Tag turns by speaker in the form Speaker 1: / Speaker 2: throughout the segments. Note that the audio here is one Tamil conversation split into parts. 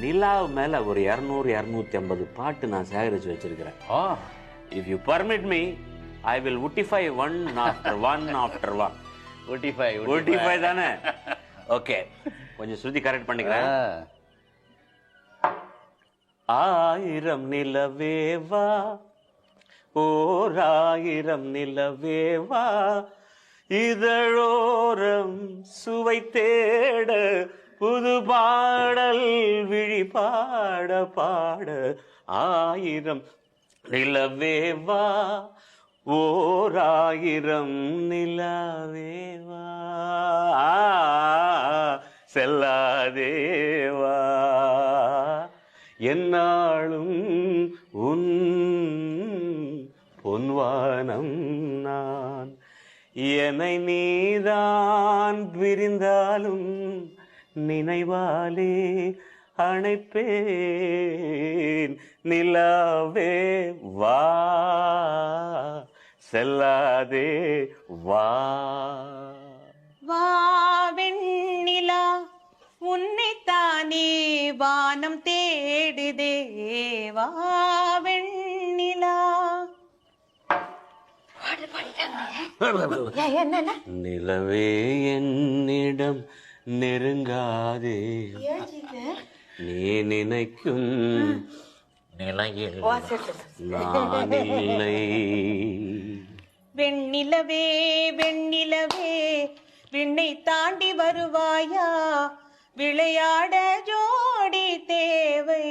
Speaker 1: நிலா மேல ஒரு 200-250 பாட்டு நான் சேகரிச்சு வச்சிருக்கிறேன். If you permit me, I will wotify one after one. wotify தானே? ஓகே, கொஞ்சம் ஸ்ருதி கரெக்ட் பண்ணிக்கிறேன். 1000 நிலவேவா, ஓர் 1000 நிலவேவா, இதழோரம் சுவை தேட புது பாடல் விழி பாட பாட. 1000 நிலவேவா, ஓர் 1000 நிலவேவா, செல்லாதேவா, என்னாலும் உன் பொன்வானம் நான். என்னை நீதான் பிரிந்தாலும் நினைவாலே அணைப்பேன். நிலாவே வா, செல்லாதே வா.
Speaker 2: வா வெண்ணிலா, உன்னைத்தானே வானம் தேடுதே. வா வெண்ணிலா.
Speaker 1: நிலவே என்னிடம் நெருங்காதே, நீ நினைக்கும் நிலையில் நான் இல்லை.
Speaker 2: வெண்ணிலவே வெண்ணிலவே, விண்ணை தாண்டி வருவாயா, விளையாட ஜோடி தேவை.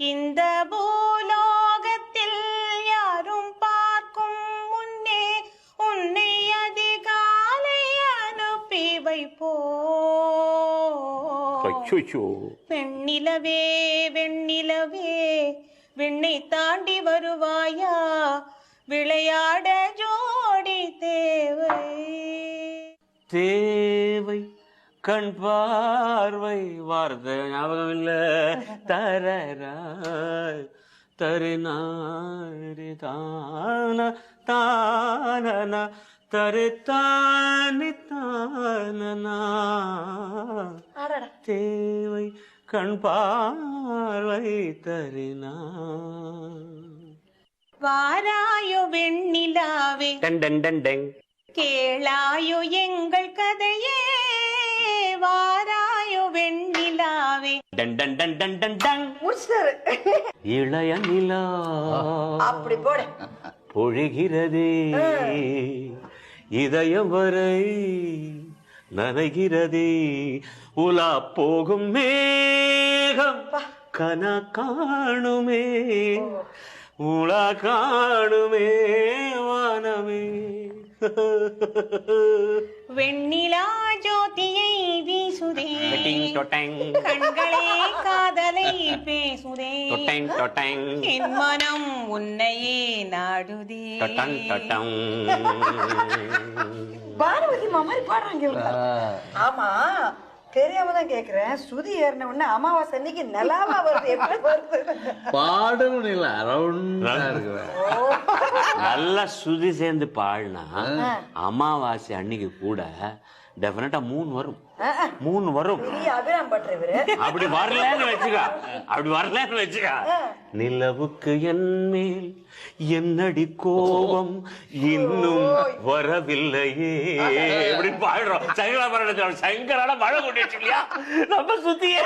Speaker 2: இந்த பூலோகத்தில் யாரும் பார்க்கும் முன்னே உன்னை அதிகாலை அனுப்பி வைப்போ. வெண்ணிலவே வெண்ணிலவே, விண்ணை தாண்டி வருவாயா, விளையாட ஜோடி தேவை.
Speaker 1: தேவை கண் பார்வை, வார்த்தை ஞாபகம் இல்ல. தரராய் தருநாரி தான தானன தரு தானி தானனா. தேவை கண் பார்வை தருனா.
Speaker 2: வாராயோ வெண்ணிலாவே,
Speaker 1: டன் டன் டன் டங்,
Speaker 2: கேளாயோ எங்கள் கதையே. வாராயோ வெண்ணிலாவே,
Speaker 1: done done done done done done. இளைய நிலா
Speaker 3: அப்படி போடு
Speaker 1: பொழிகிறதே, இதயம் வரை நனைகிறதே. உலா போகும் மேகம் கனா காணுமே, உலா காணுமே வானமே.
Speaker 2: வெண்ணிலா ஜோதியை வீசுதே, கண்களே காதலை பேசுதே. என் மனம் உன்னையே நாடுதே.
Speaker 3: பாரவதி மாதிரி பாடுறாங்க. ஆமா, தெரியாம தான் கேக்குறேன். சுதி ஏறின உடனே அமாவாசை அன்னைக்கு நிலாவா வருது, எப்படி வருது?
Speaker 4: பாடணும் இல்ல, அரௌண்டா இருக்கு.
Speaker 1: நல்லா சுதி சேர்ந்து பாடினா அமாவாசை அன்னைக்கு கூட டெஃபினட்டா 3 வரும். 3 வரும். அப்படி வரலன்னு வச்சுக்கா. நிலவுக்கு என் மேல் என்னடி கோபம் இன்னும் வரவில்லையே அப்படின்னு பாடுறோம். சங்கரான மழை கொண்டு வச்சுக்கலையா நம்ம சுத்தியே.